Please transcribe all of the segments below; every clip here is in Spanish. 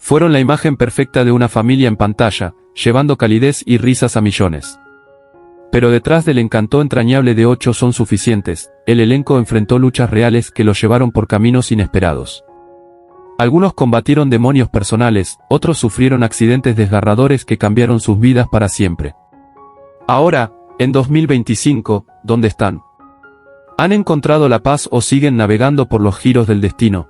Fueron la imagen perfecta de una familia en pantalla, llevando calidez y risas a millones. Pero detrás del encanto entrañable de 8 son suficientes, el elenco enfrentó luchas reales que los llevaron por caminos inesperados. Algunos combatieron demonios personales, otros sufrieron accidentes desgarradores que cambiaron sus vidas para siempre. Ahora, en 2025, ¿dónde están? ¿Han encontrado la paz o siguen navegando por los giros del destino?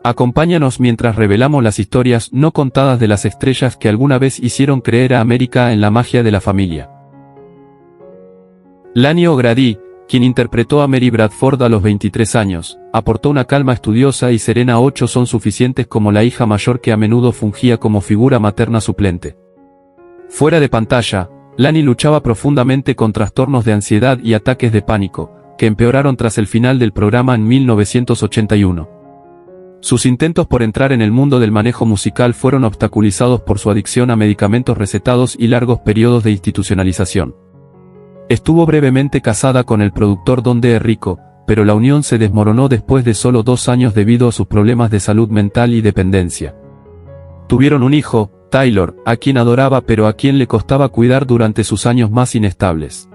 Acompáñanos mientras revelamos las historias no contadas de las estrellas que alguna vez hicieron creer a América en la magia de la familia. Lani O'Grady, quien interpretó a Mary Bradford a los 23 años, aportó una calma estudiosa y serena. 8 son suficientes como la hija mayor que a menudo fungía como figura materna suplente. Fuera de pantalla, Lani luchaba profundamente con trastornos de ansiedad y ataques de pánico, que empeoraron tras el final del programa en 1981. Sus intentos por entrar en el mundo del manejo musical fueron obstaculizados por su adicción a medicamentos recetados y largos periodos de institucionalización. Estuvo brevemente casada con el productor Don D. Rico, pero la unión se desmoronó después de solo 2 años debido a sus problemas de salud mental y dependencia. Tuvieron un hijo, Taylor, a quien adoraba pero a quien le costaba cuidar durante sus años más inestables.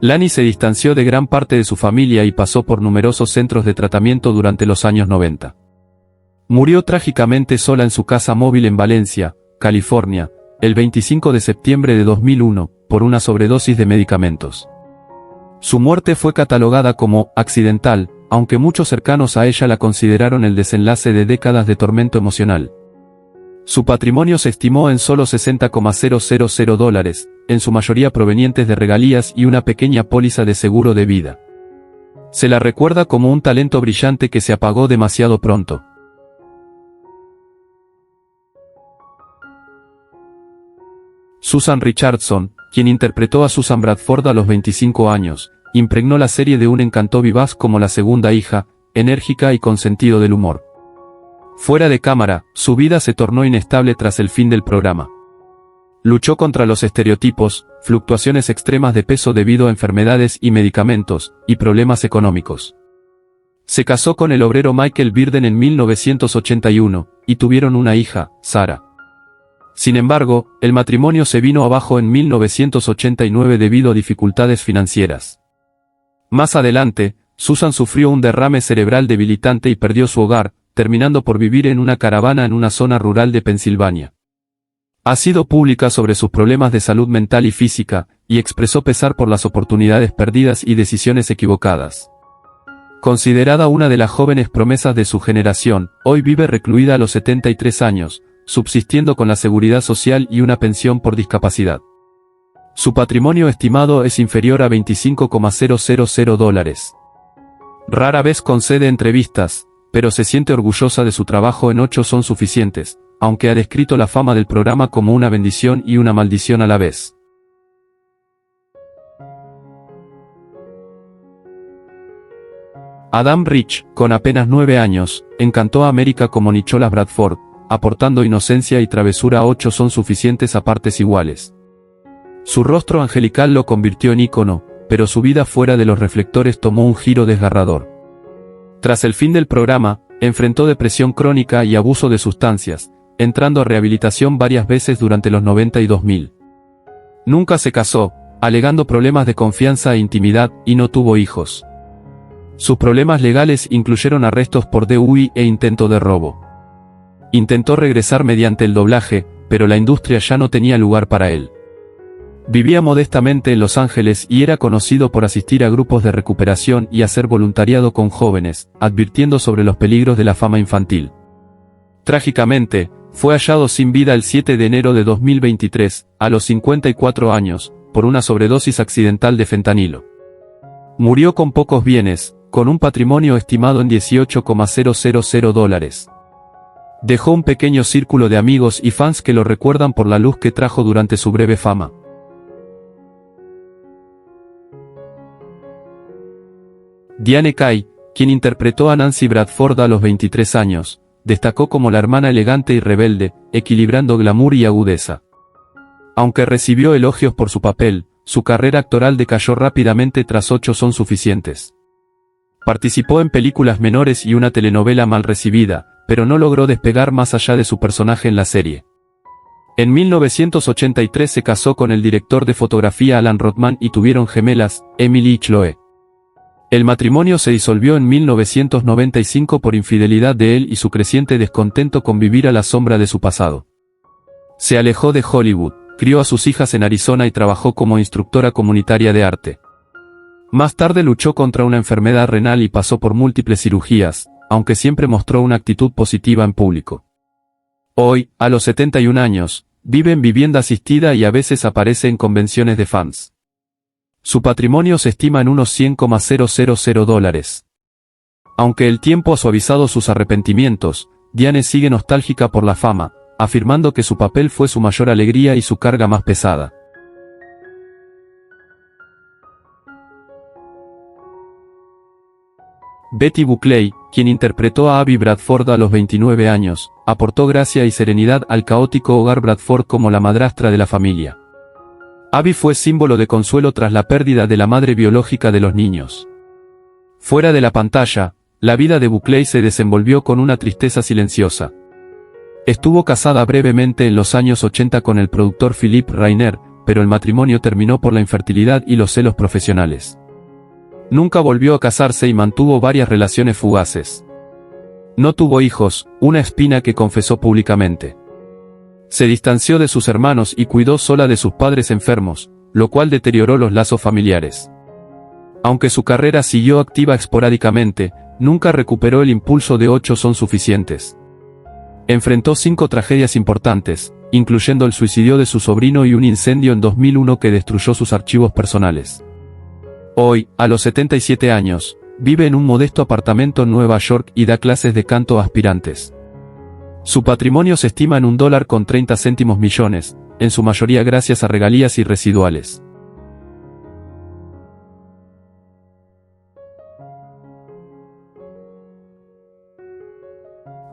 Lani se distanció de gran parte de su familia y pasó por numerosos centros de tratamiento durante los años 90. Murió trágicamente sola en su casa móvil en Valencia, California, el 25 de septiembre de 2001, por una sobredosis de medicamentos. Su muerte fue catalogada como accidental, aunque muchos cercanos a ella la consideraron el desenlace de décadas de tormento emocional. Su patrimonio se estimó en solo $60,000, en su mayoría provenientes de regalías y una pequeña póliza de seguro de vida. Se la recuerda como un talento brillante que se apagó demasiado pronto. Susan Richardson, quien interpretó a Susan Bradford a los 25 años, impregnó la serie de un encanto vivaz como la segunda hija, enérgica y con sentido del humor. Fuera de cámara, su vida se tornó inestable tras el fin del programa. Luchó contra los estereotipos, fluctuaciones extremas de peso debido a enfermedades y medicamentos, y problemas económicos. Se casó con el obrero Michael Birden en 1981, y tuvieron una hija, Sarah. Sin embargo, el matrimonio se vino abajo en 1989 debido a dificultades financieras. Más adelante, Susan sufrió un derrame cerebral debilitante y perdió su hogar, terminando por vivir en una caravana en una zona rural de Pensilvania. Ha sido pública sobre sus problemas de salud mental y física, y expresó pesar por las oportunidades perdidas y decisiones equivocadas. Considerada una de las jóvenes promesas de su generación, hoy vive recluida a los 73 años, subsistiendo con la seguridad social y una pensión por discapacidad. Su patrimonio estimado es inferior a $20,000. Rara vez concede entrevistas, pero se siente orgullosa de su trabajo en 8 son suficientes, aunque ha descrito la fama del programa como una bendición y una maldición a la vez. Adam Rich, con apenas 9 años, encantó a América como Nicholas Bradford, aportando inocencia y travesura. 8 son suficientes a partes iguales. Su rostro angelical lo convirtió en ícono, pero su vida fuera de los reflectores tomó un giro desgarrador. Tras el fin del programa, enfrentó depresión crónica y abuso de sustancias, entrando a rehabilitación varias veces durante los 90 y 2000. Nunca se casó, alegando problemas de confianza e intimidad, y no tuvo hijos. Sus problemas legales incluyeron arrestos por DUI e intento de robo. Intentó regresar mediante el doblaje, pero la industria ya no tenía lugar para él. Vivía modestamente en Los Ángeles y era conocido por asistir a grupos de recuperación y hacer voluntariado con jóvenes, advirtiendo sobre los peligros de la fama infantil. Trágicamente, fue hallado sin vida el 7 de enero de 2023, a los 54 años, por una sobredosis accidental de fentanilo. Murió con pocos bienes, con un patrimonio estimado en $18,000. Dejó un pequeño círculo de amigos y fans que lo recuerdan por la luz que trajo durante su breve fama. Diane Kay, quien interpretó a Nancy Bradford a los 23 años, destacó como la hermana elegante y rebelde, equilibrando glamour y agudeza. Aunque recibió elogios por su papel, su carrera actoral decayó rápidamente tras 8 son suficientes. Participó en películas menores y una telenovela mal recibida, pero no logró despegar más allá de su personaje en la serie. En 1983 se casó con el director de fotografía Alan Rothman y tuvieron gemelas, Emily y Chloe. El matrimonio se disolvió en 1995 por infidelidad de él y su creciente descontento con vivir a la sombra de su pasado. Se alejó de Hollywood, crió a sus hijas en Arizona y trabajó como instructora comunitaria de arte. Más tarde luchó contra una enfermedad renal y pasó por múltiples cirugías, aunque siempre mostró una actitud positiva en público. Hoy, a los 71 años, vive en vivienda asistida y a veces aparece en convenciones de fans. Su patrimonio se estima en unos $100,000. Aunque el tiempo ha suavizado sus arrepentimientos, Diane sigue nostálgica por la fama, afirmando que su papel fue su mayor alegría y su carga más pesada. Betty Buckley, quien interpretó a Abby Bradford a los 29 años, aportó gracia y serenidad al caótico hogar Bradford como la madrastra de la familia. Abby fue símbolo de consuelo tras la pérdida de la madre biológica de los niños. Fuera de la pantalla, la vida de Buckley se desenvolvió con una tristeza silenciosa. Estuvo casada brevemente en los años 80 con el productor Philip Rainer, pero el matrimonio terminó por la infertilidad y los celos profesionales. Nunca volvió a casarse y mantuvo varias relaciones fugaces. No tuvo hijos, una espina que confesó públicamente. Se distanció de sus hermanos y cuidó sola de sus padres enfermos, lo cual deterioró los lazos familiares. Aunque su carrera siguió activa esporádicamente, nunca recuperó el impulso de 8 son suficientes. Enfrentó 5 tragedias importantes, incluyendo el suicidio de su sobrino y un incendio en 2001 que destruyó sus archivos personales. Hoy, a los 77 años, vive en un modesto apartamento en Nueva York y da clases de canto a aspirantes. Su patrimonio se estima en $1,30 millones, en su mayoría gracias a regalías y residuales.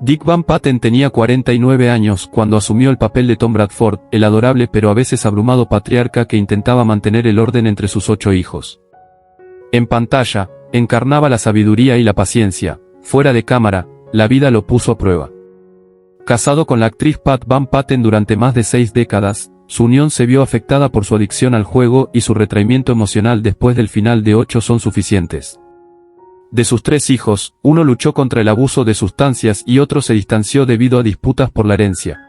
Dick Van Patten tenía 49 años cuando asumió el papel de Tom Bradford, el adorable pero a veces abrumado patriarca que intentaba mantener el orden entre sus 8 hijos. En pantalla, encarnaba la sabiduría y la paciencia, fuera de cámara, la vida lo puso a prueba. Casado con la actriz Pat Van Patten durante más de 6 décadas, su unión se vio afectada por su adicción al juego y su retraimiento emocional después del final de 8 son suficientes. De sus 3 hijos, uno luchó contra el abuso de sustancias y otro se distanció debido a disputas por la herencia.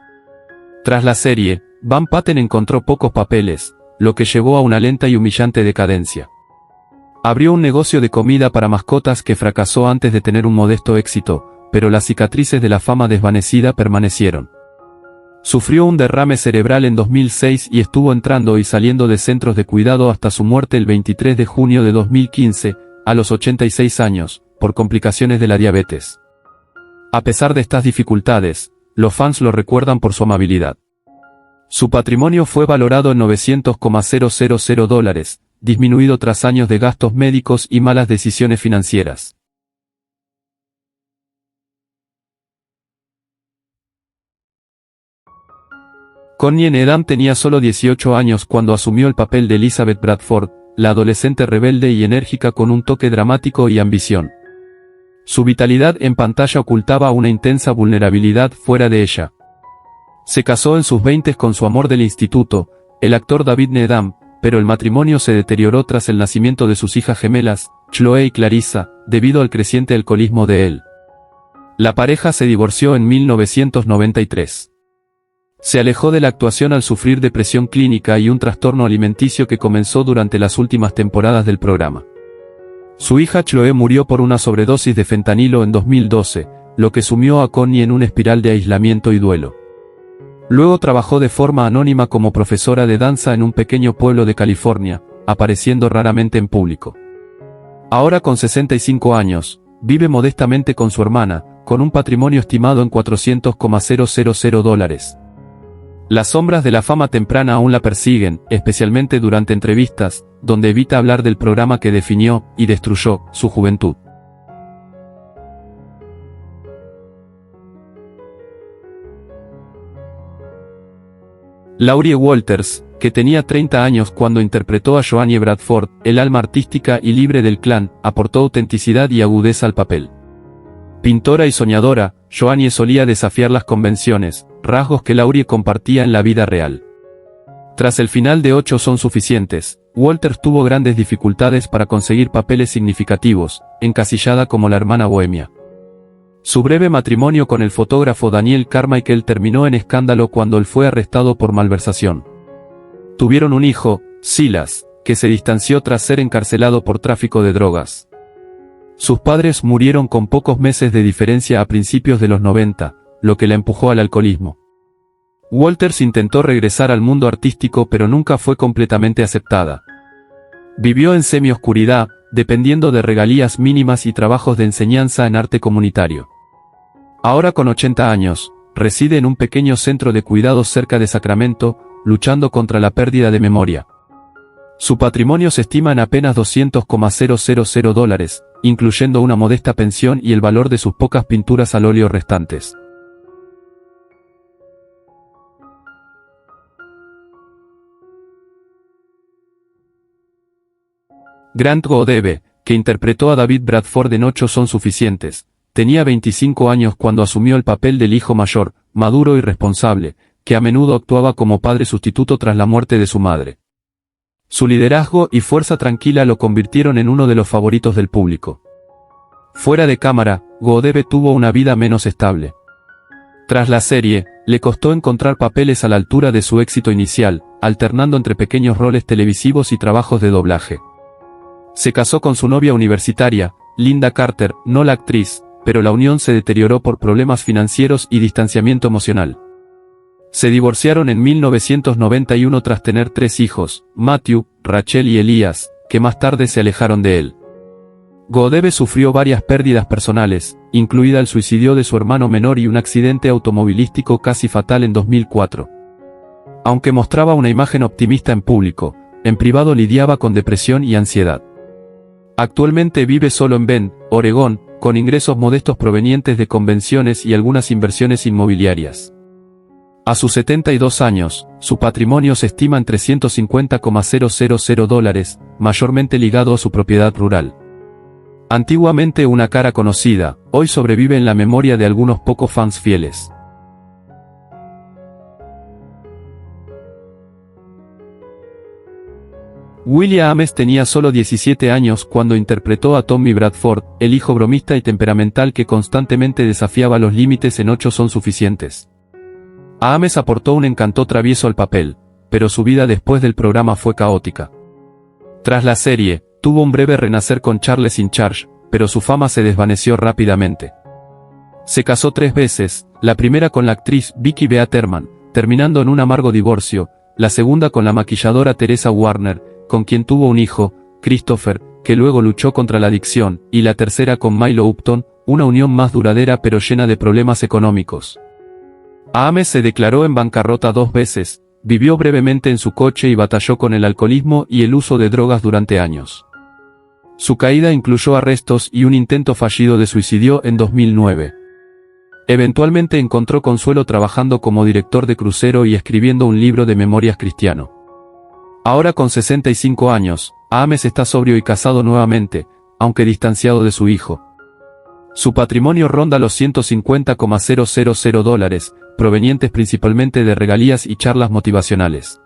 Tras la serie, Van Patten encontró pocos papeles, lo que llevó a una lenta y humillante decadencia. Abrió un negocio de comida para mascotas que fracasó antes de tener un modesto éxito, pero las cicatrices de la fama desvanecida permanecieron. Sufrió un derrame cerebral en 2006 y estuvo entrando y saliendo de centros de cuidado hasta su muerte el 23 de junio de 2015, a los 86 años, por complicaciones de la diabetes. A pesar de estas dificultades, los fans lo recuerdan por su amabilidad. Su patrimonio fue valorado en $900,000, disminuido tras años de gastos médicos y malas decisiones financieras. Connie Nedam tenía solo 18 años cuando asumió el papel de Elizabeth Bradford, la adolescente rebelde y enérgica con un toque dramático y ambición. Su vitalidad en pantalla ocultaba una intensa vulnerabilidad fuera de ella. Se casó en sus 20 con su amor del instituto, el actor David Nedam, pero el matrimonio se deterioró tras el nacimiento de sus hijas gemelas, Chloe y Clarissa, debido al creciente alcoholismo de él. La pareja se divorció en 1993. Se alejó de la actuación al sufrir depresión clínica y un trastorno alimenticio que comenzó durante las últimas temporadas del programa. Su hija Chloe murió por una sobredosis de fentanilo en 2012, lo que sumió a Connie en una espiral de aislamiento y duelo. Luego trabajó de forma anónima como profesora de danza en un pequeño pueblo de California, apareciendo raramente en público. Ahora con 65 años, vive modestamente con su hermana, con un patrimonio estimado en $400,000. Las sombras de la fama temprana aún la persiguen, especialmente durante entrevistas, donde evita hablar del programa que definió, y destruyó, su juventud. Laurie Walters, que tenía 30 años cuando interpretó a Joanne Bradford, el alma artística y libre del clan, aportó autenticidad y agudeza al papel. Pintora y soñadora, Joanne solía desafiar las convenciones, rasgos que Laurie compartía en la vida real. Tras el final de 8 son suficientes, Walters tuvo grandes dificultades para conseguir papeles significativos, encasillada como la hermana bohemia. Su breve matrimonio con el fotógrafo Daniel Carmichael terminó en escándalo cuando él fue arrestado por malversación. Tuvieron un hijo, Silas, que se distanció tras ser encarcelado por tráfico de drogas. Sus padres murieron con pocos meses de diferencia a principios de los 90, lo que la empujó al alcoholismo. Walters intentó regresar al mundo artístico pero nunca fue completamente aceptada. Vivió en semioscuridad, dependiendo de regalías mínimas y trabajos de enseñanza en arte comunitario. Ahora con 80 años, reside en un pequeño centro de cuidados cerca de Sacramento, luchando contra la pérdida de memoria. Su patrimonio se estima en apenas $200,000, incluyendo una modesta pensión y el valor de sus pocas pinturas al óleo restantes. Grant Godebe, que interpretó a David Bradford en 8 son suficientes, tenía 25 años cuando asumió el papel del hijo mayor, maduro y responsable, que a menudo actuaba como padre sustituto tras la muerte de su madre. Su liderazgo y fuerza tranquila lo convirtieron en uno de los favoritos del público. Fuera de cámara, Godebe tuvo una vida menos estable. Tras la serie, le costó encontrar papeles a la altura de su éxito inicial, alternando entre pequeños roles televisivos y trabajos de doblaje. Se casó con su novia universitaria, Linda Carter, no la actriz, pero la unión se deterioró por problemas financieros y distanciamiento emocional. Se divorciaron en 1991 tras tener 3 hijos, Matthew, Rachel y Elias, que más tarde se alejaron de él. Godebe sufrió varias pérdidas personales, incluida el suicidio de su hermano menor y un accidente automovilístico casi fatal en 2004. Aunque mostraba una imagen optimista en público, en privado lidiaba con depresión y ansiedad. Actualmente vive solo en Bend, Oregón, con ingresos modestos provenientes de convenciones y algunas inversiones inmobiliarias. A sus 72 años, su patrimonio se estima en $350,000, mayormente ligado a su propiedad rural. Antiguamente una cara conocida, hoy sobrevive en la memoria de algunos pocos fans fieles. William Ames tenía solo 17 años cuando interpretó a Tommy Bradford, el hijo bromista y temperamental que constantemente desafiaba los límites en 8 son suficientes. A Ames aportó un encanto travieso al papel, pero su vida después del programa fue caótica. Tras la serie, tuvo un breve renacer con Charles in Charge, pero su fama se desvaneció rápidamente. Se casó 3 veces, la primera con la actriz Vicky Beaterman, terminando en un amargo divorcio, la segunda con la maquilladora Teresa Warner, con quien tuvo un hijo, Christopher, que luego luchó contra la adicción, y la tercera con Milo Upton, una unión más duradera pero llena de problemas económicos. Ames se declaró en bancarrota 2 veces, vivió brevemente en su coche y batalló con el alcoholismo y el uso de drogas durante años. Su caída incluyó arrestos y un intento fallido de suicidio en 2009. Eventualmente encontró consuelo trabajando como director de crucero y escribiendo un libro de memorias cristiano. Ahora con 65 años, Ames está sobrio y casado nuevamente, aunque distanciado de su hijo. Su patrimonio ronda los $150,000, provenientes principalmente de regalías y charlas motivacionales.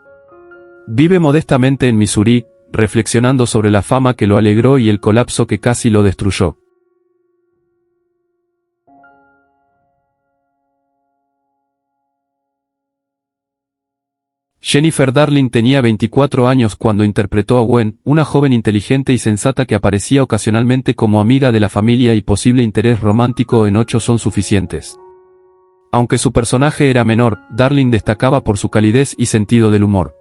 Vive modestamente en Missouri, reflexionando sobre la fama que lo alegró y el colapso que casi lo destruyó. Jennifer Darling tenía 24 años cuando interpretó a Gwen, una joven inteligente y sensata que aparecía ocasionalmente como amiga de la familia y posible interés romántico en 8 son suficientes. Aunque su personaje era menor, Darling destacaba por su calidez y sentido del humor.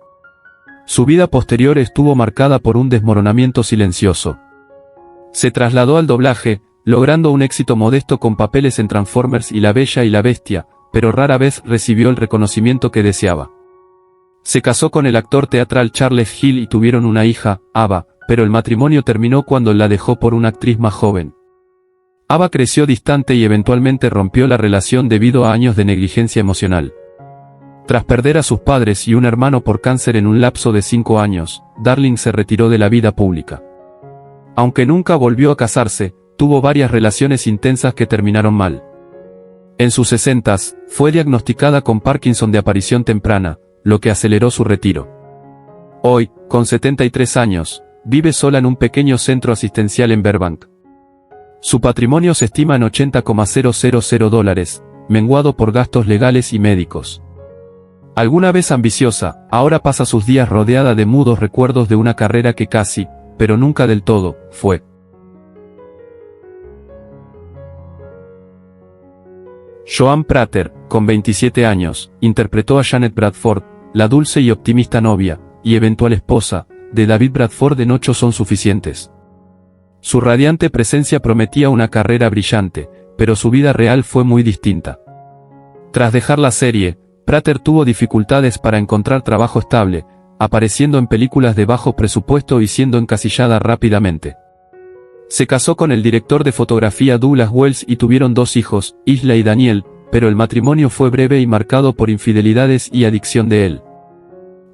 Su vida posterior estuvo marcada por un desmoronamiento silencioso. Se trasladó al doblaje, logrando un éxito modesto con papeles en Transformers y La Bella y la Bestia, pero rara vez recibió el reconocimiento que deseaba. Se casó con el actor teatral Charles Hill y tuvieron una hija, Ava, pero el matrimonio terminó cuando la dejó por una actriz más joven. Ava creció distante y eventualmente rompió la relación debido a años de negligencia emocional. Tras perder a sus padres y un hermano por cáncer en un lapso de 5 años, Darling se retiró de la vida pública. Aunque nunca volvió a casarse, tuvo varias relaciones intensas que terminaron mal. En sus 60s, fue diagnosticada con Parkinson de aparición temprana, lo que aceleró su retiro. Hoy, con 73 años, vive sola en un pequeño centro asistencial en Burbank. Su patrimonio se estima en $80,000, menguado por gastos legales y médicos. Alguna vez ambiciosa, ahora pasa sus días rodeada de mudos recuerdos de una carrera que casi, pero nunca del todo, fue. Joan Prater, con 27 años, interpretó a Janet Bradford, la dulce y optimista novia, y eventual esposa, de David Bradford en 8 son suficientes. Su radiante presencia prometía una carrera brillante, pero su vida real fue muy distinta. Tras dejar la serie, Prater tuvo dificultades para encontrar trabajo estable, apareciendo en películas de bajo presupuesto y siendo encasillada rápidamente. Se casó con el director de fotografía Douglas Wells y tuvieron 2 hijos, Isla y Daniel, pero el matrimonio fue breve y marcado por infidelidades y adicción de él.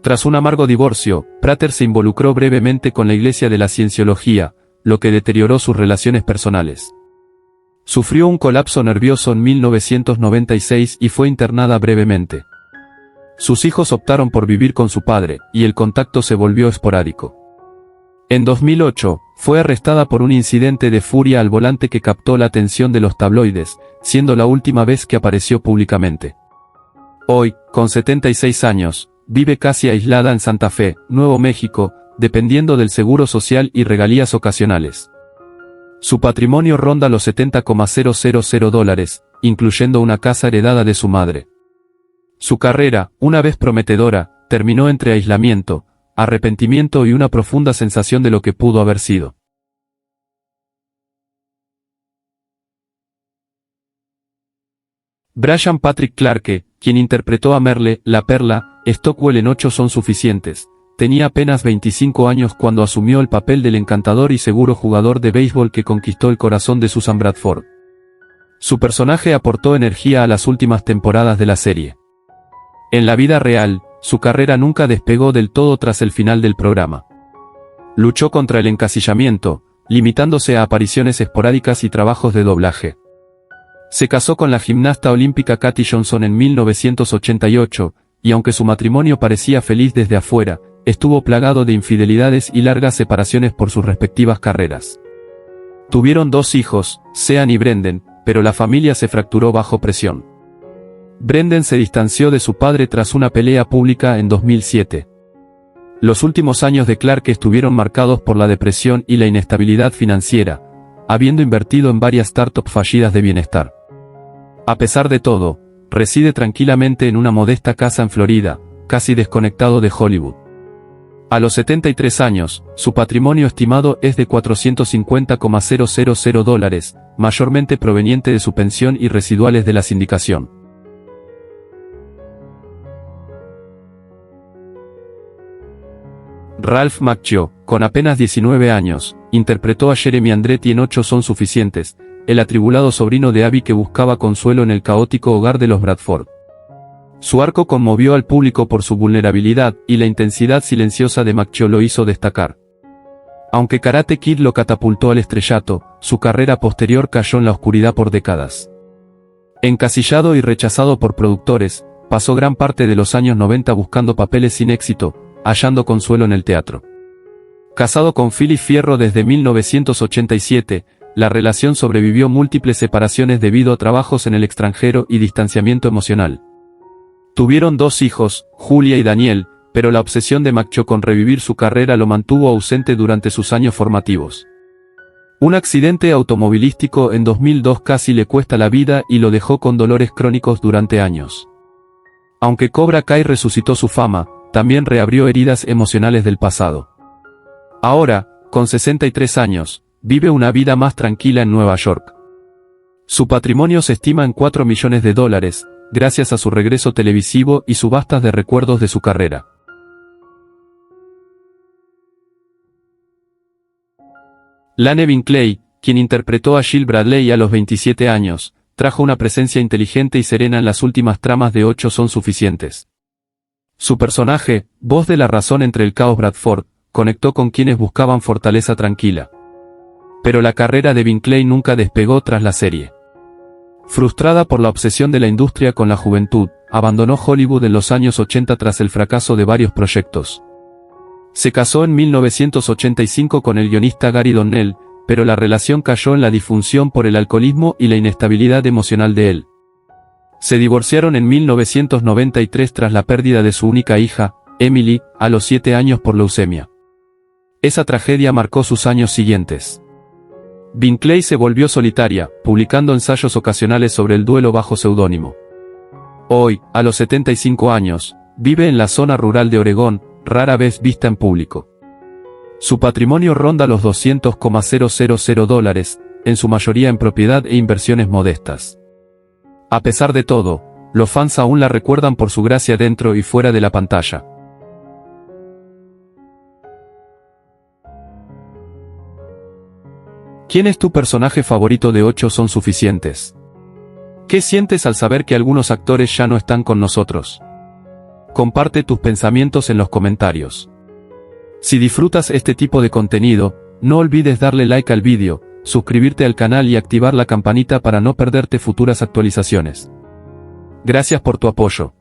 Tras un amargo divorcio, Prater se involucró brevemente con la Iglesia de la Cienciología, lo que deterioró sus relaciones personales. Sufrió un colapso nervioso en 1996 y fue internada brevemente. Sus hijos optaron por vivir con su padre, y el contacto se volvió esporádico. En 2008, fue arrestada por un incidente de furia al volante que captó la atención de los tabloides, siendo la última vez que apareció públicamente. Hoy, con 76 años, vive casi aislada en Santa Fe, Nuevo México, dependiendo del seguro social y regalías ocasionales. Su patrimonio ronda los $70,000, incluyendo una casa heredada de su madre. Su carrera, una vez prometedora, terminó entre aislamiento, arrepentimiento y una profunda sensación de lo que pudo haber sido. Brian Patrick Clarke, quien interpretó a Merle, la Perla, Stockwell en 8 son suficientes, tenía apenas 25 años cuando asumió el papel del encantador y seguro jugador de béisbol que conquistó el corazón de Susan Bradford. Su personaje aportó energía a las últimas temporadas de la serie. En la vida real, su carrera nunca despegó del todo tras el final del programa. Luchó contra el encasillamiento, limitándose a apariciones esporádicas y trabajos de doblaje. Se casó con la gimnasta olímpica Kathy Johnson en 1988, y aunque su matrimonio parecía feliz desde afuera, estuvo plagado de infidelidades y largas separaciones por sus respectivas carreras. Tuvieron 2 hijos, Sean y Brendan, pero la familia se fracturó bajo presión. Brendan se distanció de su padre tras una pelea pública en 2007. Los últimos años de Clarke estuvieron marcados por la depresión y la inestabilidad financiera, habiendo invertido en varias startups fallidas de bienestar. A pesar de todo, reside tranquilamente en una modesta casa en Florida, casi desconectado de Hollywood. A los 73 años, su patrimonio estimado es de $450,000, mayormente proveniente de su pensión y residuales de la sindicación. Ralph Macchio, con apenas 19 años, interpretó a Jeremy Andretti en 8 son suficientes, el atribulado sobrino de Abby que buscaba consuelo en el caótico hogar de los Bradford. Su arco conmovió al público por su vulnerabilidad, y la intensidad silenciosa de Macchio lo hizo destacar. Aunque Karate Kid lo catapultó al estrellato, su carrera posterior cayó en la oscuridad por décadas. Encasillado y rechazado por productores, pasó gran parte de los años 90 buscando papeles sin éxito, hallando consuelo en el teatro. Casado con Phyllis Fierro desde 1987, la relación sobrevivió múltiples separaciones debido a trabajos en el extranjero y distanciamiento emocional. Tuvieron 2 hijos, Julia y Daniel, pero la obsesión de Macchio con revivir su carrera lo mantuvo ausente durante sus años formativos. Un accidente automovilístico en 2002 casi le cuesta la vida y lo dejó con dolores crónicos durante años. Aunque Cobra Kai resucitó su fama, también reabrió heridas emocionales del pasado. Ahora, con 63 años, vive una vida más tranquila en Nueva York. Su patrimonio se estima en $4 millones, gracias a su regreso televisivo y subastas de recuerdos de su carrera. Lane Binkley, quien interpretó a Jill Bradley a los 27 años, trajo una presencia inteligente y serena en las últimas tramas de 8 son suficientes. Su personaje, voz de la razón entre el caos Bradford, conectó con quienes buscaban fortaleza tranquila. Pero la carrera de Binkley nunca despegó tras la serie. Frustrada por la obsesión de la industria con la juventud, abandonó Hollywood en los años 80 tras el fracaso de varios proyectos. Se casó en 1985 con el guionista Gary Donnell, pero la relación cayó en la disfunción por el alcoholismo y la inestabilidad emocional de él. Se divorciaron en 1993 tras la pérdida de su única hija, Emily, a los 7 años por leucemia. Esa tragedia marcó sus años siguientes. Binkley se volvió solitaria, publicando ensayos ocasionales sobre el duelo bajo seudónimo. Hoy, a los 75 años, vive en la zona rural de Oregón, rara vez vista en público. Su patrimonio ronda los $200,000, en su mayoría en propiedad e inversiones modestas. A pesar de todo, los fans aún la recuerdan por su gracia dentro y fuera de la pantalla. ¿Quién es tu personaje favorito de 8 son suficientes? ¿Qué sientes al saber que algunos actores ya no están con nosotros? Comparte tus pensamientos en los comentarios. Si disfrutas este tipo de contenido, no olvides darle like al vídeo, suscribirte al canal y activar la campanita para no perderte futuras actualizaciones. Gracias por tu apoyo.